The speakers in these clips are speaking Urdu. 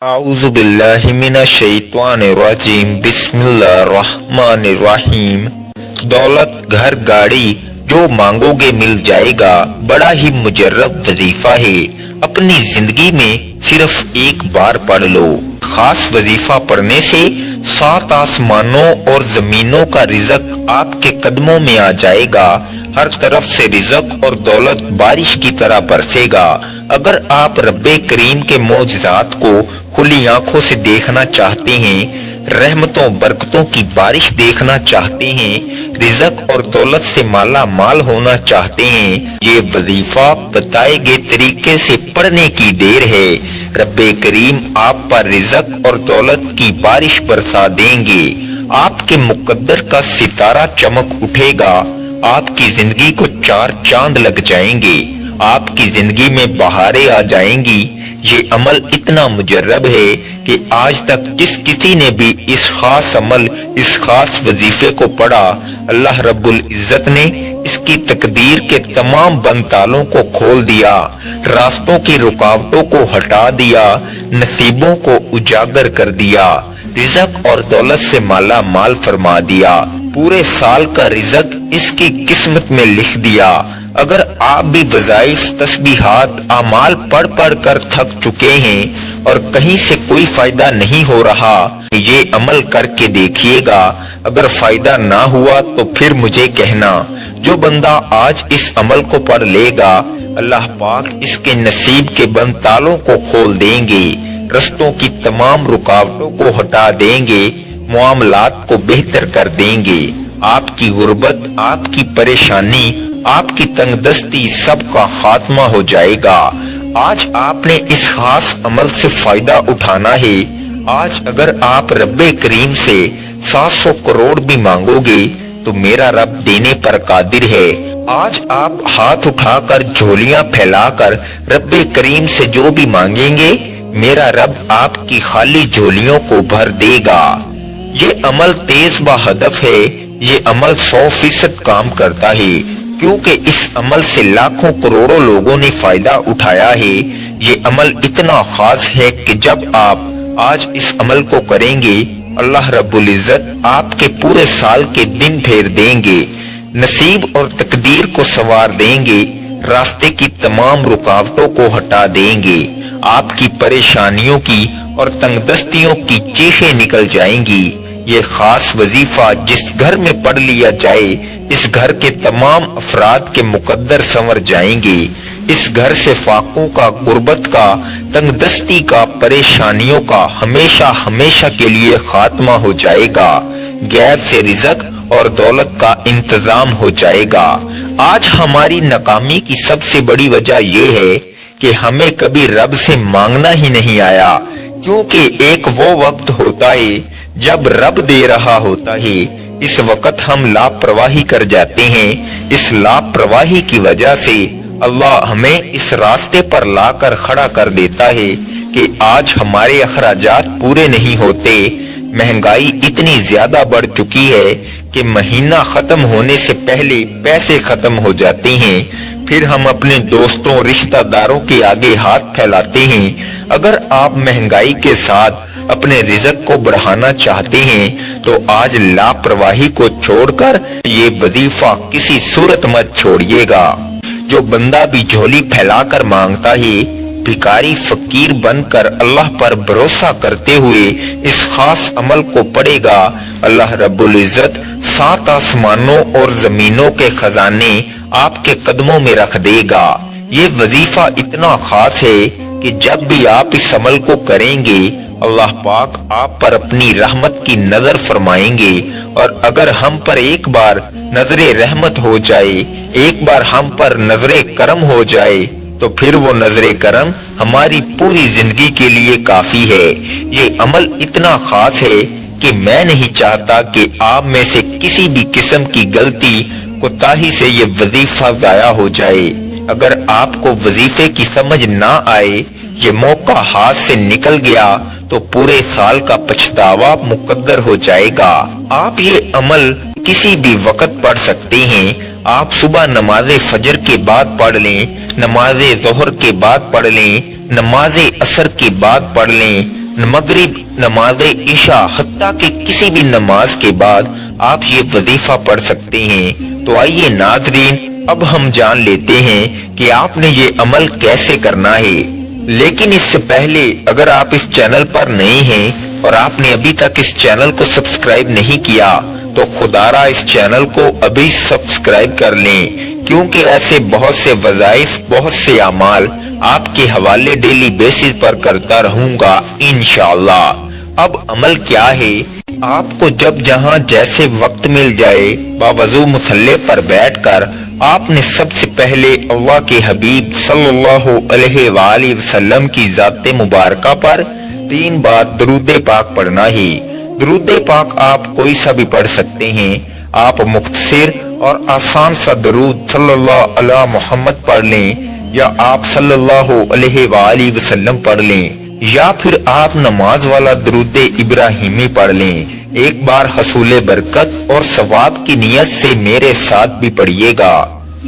اعوذ باللہ من الشیطان الرجیم بسم اللہ الرحمن الرحیم۔ دولت گھر گاڑی جو مانگو گے مل جائے گا، بڑا ہی مجرب وظیفہ ہے، اپنی زندگی میں صرف ایک بار پڑھ لو۔ خاص وظیفہ پڑھنے سے 7 آسمانوں اور زمینوں کا رزق آپ کے قدموں میں آ جائے گا، ہر طرف سے رزق اور دولت بارش کی طرح برسے گا۔ اگر آپ رب کریم کے معجزات کو کھلی آنکھوں سے دیکھنا چاہتے ہیں، رحمتوں برکتوں کی بارش دیکھنا چاہتے ہیں، رزق اور دولت سے مالا مال ہونا چاہتے ہیں، یہ وظیفہ بتائے گئے طریقے سے پڑھنے کی دیر ہے۔ رب کریم آپ پر رزق اور دولت کی بارش برسا دیں گے، آپ کے مقدر کا ستارہ چمک اٹھے گا، آپ کی زندگی کو 4 چاند لگ جائیں گے، آپ کی زندگی میں بہاریں آ جائیں گی۔ یہ عمل اتنا مجرب ہے کہ آج تک جس کسی نے بھی اس خاص عمل، اس خاص وظیفے کو پڑھا، اللہ رب العزت نے اس کی تقدیر کے تمام بند تالوں کو کھول دیا، راستوں کی رکاوٹوں کو ہٹا دیا، نصیبوں کو اجاگر کر دیا، رزق اور دولت سے مالا مال فرما دیا، پورے سال کا رزق اس کی قسمت میں لکھ دیا۔ اگر آپ بھی وظائف، تسبیحات، اعمال پڑھ پڑھ کر تھک چکے ہیں اور کہیں سے کوئی فائدہ نہیں ہو رہا، یہ عمل کر کے دیکھیے گا، اگر فائدہ نہ ہوا تو پھر مجھے کہنا۔ جو بندہ آج اس عمل کو پڑھ لے گا، اللہ پاک اس کے نصیب کے بند تالوں کو کھول دیں گے، رستوں کی تمام رکاوٹوں کو ہٹا دیں گے، معاملات کو بہتر کر دیں گے، آپ کی غربت، آپ کی پریشانی، آپ کی تنگ دستی سب کا خاتمہ ہو جائے گا۔ آج آپ نے اس خاص عمل سے فائدہ اٹھانا ہے۔ آج اگر آپ رب کریم سے 700 کروڑ بھی مانگو گے تو میرا رب دینے پر قادر ہے۔ آج آپ ہاتھ اٹھا کر، جھولیاں پھیلا کر رب کریم سے جو بھی مانگیں گے، میرا رب آپ کی خالی جھولیوں کو بھر دے گا۔ یہ عمل تیز با ہدف ہے، یہ عمل 100% کام کرتا ہے، کیونکہ اس عمل سے لاکھوں کروڑوں لوگوں نے فائدہ اٹھایا ہے۔ یہ عمل اتنا خاص ہے کہ جب آپ آج اس عمل کو کریں گے، اللہ رب العزت آپ کے پورے سال کے دن پھیر دیں گے، نصیب اور تقدیر کو سنوار دیں گے، راستے کی تمام رکاوٹوں کو ہٹا دیں گے، آپ کی پریشانیوں کی اور تنگ دستیوں کی چیخیں نکل جائیں گی۔ یہ خاص وظیفہ جس گھر میں پڑھ لیا جائے، اس گھر کے تمام افراد کے مقدر سنور جائیں گے، اس گھر سے فاقوں کا، غربت کا، تنگ دستی کا، پریشانیوں کا ہمیشہ ہمیشہ کے لیے خاتمہ ہو جائے گا، غیب سے رزق اور دولت کا انتظام ہو جائے گا۔ آج ہماری ناکامی کی سب سے بڑی وجہ یہ ہے کہ ہمیں کبھی رب سے مانگنا ہی نہیں آیا، کیونکہ ایک وہ وقت ہوتا ہے جب رب دے رہا ہوتا ہے، اس وقت ہم لاپرواہی کر جاتے ہیں۔ اس لاپرواہی کی وجہ سے اللہ ہمیں اس راستے پر لا کر کھڑا کر دیتا ہے کہ آج ہمارے اخراجات پورے نہیں ہوتے، مہنگائی اتنی زیادہ بڑھ چکی ہے کہ مہینہ ختم ہونے سے پہلے پیسے ختم ہو جاتے ہیں، پھر ہم اپنے دوستوں، رشتہ داروں کے آگے ہاتھ پھیلاتے ہیں۔ اگر آپ مہنگائی کے ساتھ اپنے رزق کو بڑھانا چاہتے ہیں تو آج لاپرواہی کو چھوڑ کر یہ وظیفہ کسی صورت مت چھوڑیے گا۔ جو بندہ بھی جھولی پھیلا کر مانگتا ہے، بھکاری فقیر بن کر اللہ پر بھروسہ کرتے ہوئے اس خاص عمل کو پڑھے گا، اللہ رب العزت 7 آسمانوں اور زمینوں کے خزانے آپ کے قدموں میں رکھ دے گا۔ یہ وظیفہ اتنا خاص ہے کہ جب بھی آپ اس عمل کو کریں گے، اللہ پاک آپ پر اپنی رحمت کی نظر فرمائیں گے، اور اگر ہم پر ایک بار نظر رحمت ہو جائے، ایک بار ہم پر نظر کرم ہو جائے، تو پھر وہ نظر کرم ہماری پوری زندگی کے لیے کافی ہے۔ یہ عمل اتنا خاص ہے کہ میں نہیں چاہتا کہ آپ میں سے کسی بھی قسم کی غلطی، کوتاہی سے یہ وظیفہ ضائع ہو جائے۔ اگر آپ کو وظیفے کی سمجھ نہ آئے، یہ موقع ہاتھ سے نکل گیا تو پورے سال کا پچھتاوا مقدر ہو جائے گا۔ آپ یہ عمل کسی بھی وقت پڑھ سکتے ہیں۔ آپ صبح نماز فجر کے بعد پڑھ لیں، نماز ظہر کے بعد پڑھ لیں، نماز عصر کے بعد پڑھ لیں، مغرب، نماز عشاء، حتیٰ کہ کسی بھی نماز کے بعد آپ یہ وظیفہ پڑھ سکتے ہیں۔ تو آئیے ناظرین، اب ہم جان لیتے ہیں کہ آپ نے یہ عمل کیسے کرنا ہے۔ لیکن اس سے پہلے اگر آپ اس چینل پر نئے ہیں اور آپ نے ابھی تک اس چینل کو سبسکرائب نہیں کیا تو خدا را اس چینل کو ابھی سبسکرائب کر لیں، کیونکہ ایسے بہت سے وظائف، بہت سے اعمال آپ کے حوالے ڈیلی بیسس پر کرتا رہوں گا انشاءاللہ۔ اب عمل کیا ہے؟ آپ کو جب جہاں جیسے وقت مل جائے باوضو مصلی پر بیٹھ کر آپ نے سب سے پہلے اللہ کے حبیب صلی اللہ علیہ وآلہ وسلم کی ذات مبارکہ پر 3 بار درود پاک پڑھنا ہے۔ درود پاک آپ کوئی سا بھی پڑھ سکتے ہیں۔ آپ مختصر اور آسان سا درود صلی اللہ علیہ محمد پڑھ لیں، یا آپ صلی اللہ علیہ وآلہ وسلم پڑھ لیں، یا پھر آپ نماز والا درود ابراہیمی پڑھ لیں۔ ایک بار حصول برکت اور ثواب کی نیت سے میرے ساتھ بھی پڑھیے گا۔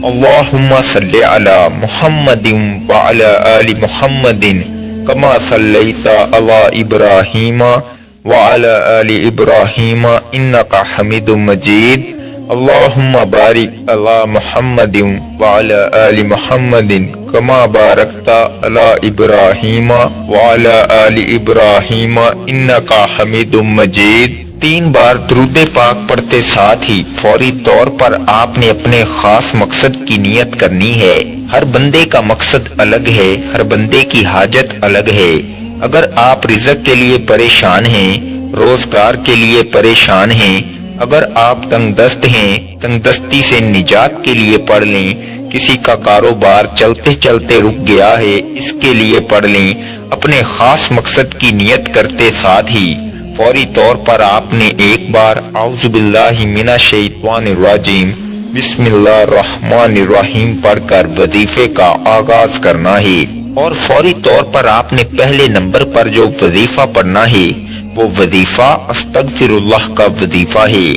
اللہم صلی علی محمد وعلی آل محمد کما صلیت علی ابراہیم وعلی آل ابراہیم انکا حمید مجید۔ اللہم بارک علی محمد وعلی آل محمد کما بارکت علی ابراہیم وعلی آل ابراہیم انکا حمید مجید۔ 3 بار درود پاک پڑھتے ساتھ ہی فوری طور پر آپ نے اپنے خاص مقصد کی نیت کرنی ہے۔ ہر بندے کا مقصد الگ ہے، ہر بندے کی حاجت الگ ہے۔ اگر آپ رزق کے لیے پریشان ہیں، روزگار کے لیے پریشان ہیں، اگر آپ تنگ دست ہیں، تنگ دستی سے نجات کے لیے پڑھ لیں۔ کسی کا کاروبار چلتے چلتے رک گیا ہے، اس کے لیے پڑھ لیں۔ اپنے خاص مقصد کی نیت کرتے ساتھ ہی فوری طور پر آپ نے ایک بار اعوذ باللہ من الشیطان الرجیم بسم اللہ الرحمن الرحیم پڑھ کر وظیفے کا آغاز کرنا ہے۔ اور فوری طور پر آپ نے پہلے نمبر پر جو وظیفہ پڑھنا ہے وہ وظیفہ استغفر اللہ کا وظیفہ ہے۔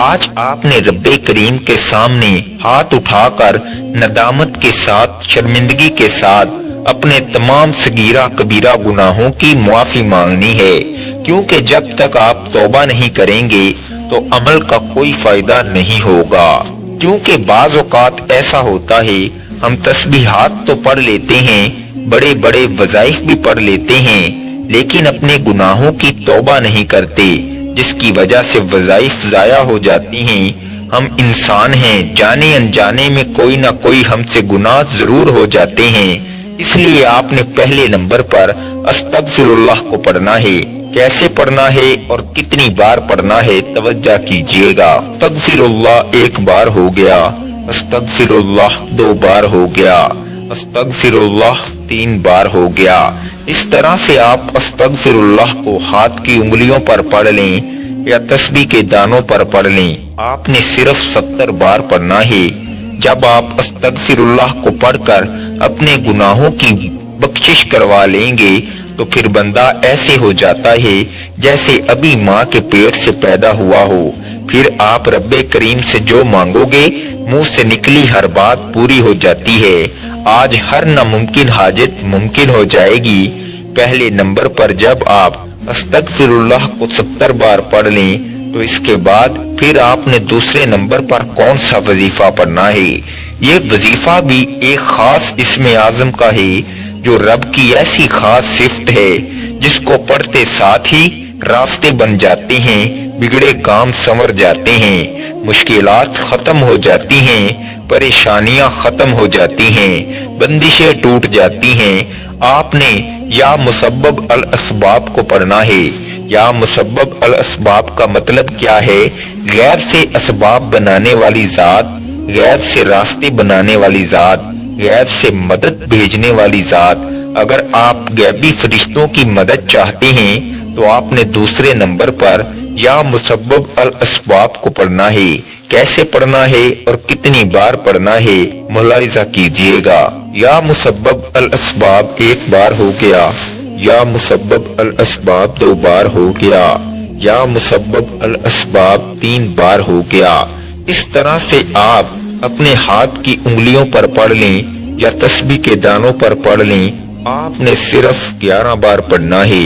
آج آپ نے رب کریم کے سامنے ہاتھ اٹھا کر ندامت کے ساتھ، شرمندگی کے ساتھ اپنے تمام صغیرہ کبیرہ گناہوں کی معافی مانگنی ہے، کیونکہ جب تک آپ توبہ نہیں کریں گے تو عمل کا کوئی فائدہ نہیں ہوگا۔ کیونکہ بعض اوقات ایسا ہوتا ہے ہم تسبیحات تو پڑھ لیتے ہیں، بڑے بڑے وظائف بھی پڑھ لیتے ہیں، لیکن اپنے گناہوں کی توبہ نہیں کرتے، جس کی وجہ سے وظائف ضائع ہو جاتی ہیں۔ ہم انسان ہیں، جانے انجانے میں کوئی نہ کوئی ہم سے گناہ ضرور ہو جاتے ہیں، اس لیے آپ نے پہلے نمبر پر استغفر اللہ کو پڑھنا ہے۔ کیسے پڑھنا ہے اور کتنی بار پڑھنا ہے توجہ کیجئے گا۔ استغفر اللہ 1 بار ہو گیا، استغفر اللہ 2 بار ہو گیا، استغفر اللہ 3 بار ہو گیا۔ اس طرح سے آپ استغفر اللہ کو ہاتھ کی انگلیوں پر پڑھ لیں یا تسبیح کے دانوں پر پڑھ لیں۔ آپ نے صرف 70 بار پڑھنا ہے۔ جب آپ استغفر اللہ کو پڑھ کر اپنے گناہوں کی بخشش کروا لیں گے تو پھر بندہ ایسے ہو جاتا ہے جیسے ابھی ماں کے پیٹ سے پیدا ہوا ہو۔ پھر آپ رب کریم سے جو مانگو گے منہ سے نکلی ہر بات پوری ہو جاتی ہے۔ آج ہر ناممکن حاجت ممکن ہو جائے گی۔ پہلے نمبر پر جب آپ استغفر اللہ کو 70 بار پڑھ لیں تو اس کے بعد پھر آپ نے دوسرے نمبر پر کون سا وظیفہ پڑھنا ہے؟ یہ وظیفہ بھی ایک خاص اسم اعظم کا ہے، جو رب کی ایسی خاص صفت ہے جس کو پڑھتے ساتھ ہی راستے بن جاتے ہیں، بگڑے کام سنور جاتے ہیں، مشکلات ختم ہو جاتی ہیں، پریشانیاں ختم ہو جاتی ہیں، بندشیں ٹوٹ جاتی ہیں۔ آپ نے یا مسبب الاسباب کو پڑھنا ہے۔ یا مسبب الاسباب کا مطلب کیا ہے؟ غیب سے اسباب بنانے والی ذات، غیب سے راستے بنانے والی ذات، غیب سے مدد بھیجنے والی ذات۔ اگر آپ غیبی فرشتوں کی مدد چاہتے ہیں تو آپ نے دوسرے نمبر پر یا مسبب الاسباب کو پڑھنا ہے۔ کیسے پڑھنا ہے اور کتنی بار پڑھنا ہے ملاحظہ کیجئے گا۔ یا مسبب الاسباب 1 بار ہو گیا، یا مسبب الاسباب 2 بار ہو گیا، یا مسبب الاسباب 3 بار ہو گیا۔ اس طرح سے آپ اپنے ہاتھ کی انگلیوں پر پڑھ لیں یا تسبیح کے دانوں پر پڑھ لیں۔ آپ نے صرف 11 بار پڑھنا ہے۔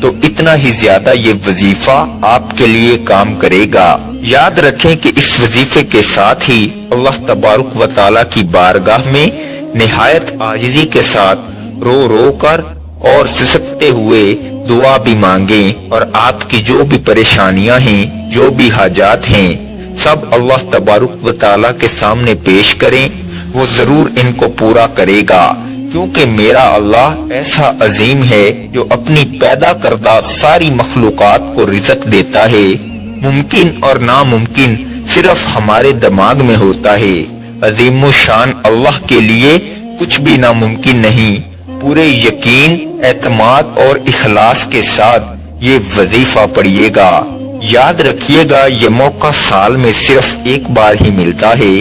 تو اتنا ہی زیادہ یہ وظیفہ آپ کے لیے کام کرے گا۔ یاد رکھیں کہ اس وظیفے کے ساتھ ہی اللہ تبارک و تعالیٰ کی بارگاہ میں نہایت عاجزی کے ساتھ رو رو کر اور سسکتے ہوئے دعا بھی مانگیں، اور آپ کی جو بھی پریشانیاں ہیں، جو بھی حاجات ہیں، سب اللہ تبارک و تعالیٰ کے سامنے پیش کریں، وہ ضرور ان کو پورا کرے گا، کیونکہ میرا اللہ ایسا عظیم ہے جو اپنی پیدا کردہ ساری مخلوقات کو رزق دیتا ہے۔ ممکن اور ناممکن صرف ہمارے دماغ میں ہوتا ہے، عظیم الشان اللہ کے لیے کچھ بھی ناممکن نہیں۔ پورے یقین، اعتماد اور اخلاص کے ساتھ یہ وظیفہ پڑھیے گا۔ یاد رکھیے گا یہ موقع سال میں صرف ایک بار ہی ملتا ہے۔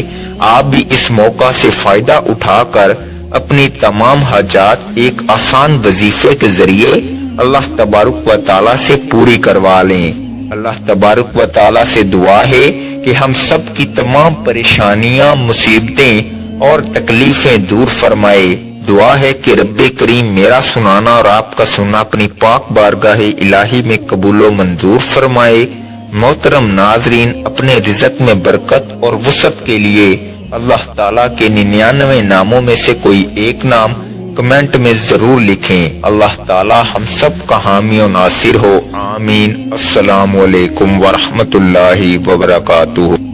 آپ بھی اس موقع سے فائدہ اٹھا کر اپنی تمام حاجات ایک آسان وظیفے کے ذریعے اللہ تبارک و تعالیٰ سے پوری کروا لیں۔ اللہ تبارک و تعالیٰ سے دعا ہے کہ ہم سب کی تمام پریشانیاں، مصیبتیں اور تکلیفیں دور فرمائے۔ دعا ہے کہ رب کریم میرا سنانا اور آپ کا سننا اپنی پاک بارگاہ الہی میں قبول و منظور فرمائے۔ محترم ناظرین، اپنے رزق میں برکت اور وسعت کے لیے اللہ تعالیٰ کے 99 ناموں میں سے کوئی ایک نام کمنٹ میں ضرور لکھیں۔ اللہ تعالیٰ ہم سب کا حامی و ناصر ہو، آمین۔ السلام علیکم ورحمۃ اللہ وبرکاتہ۔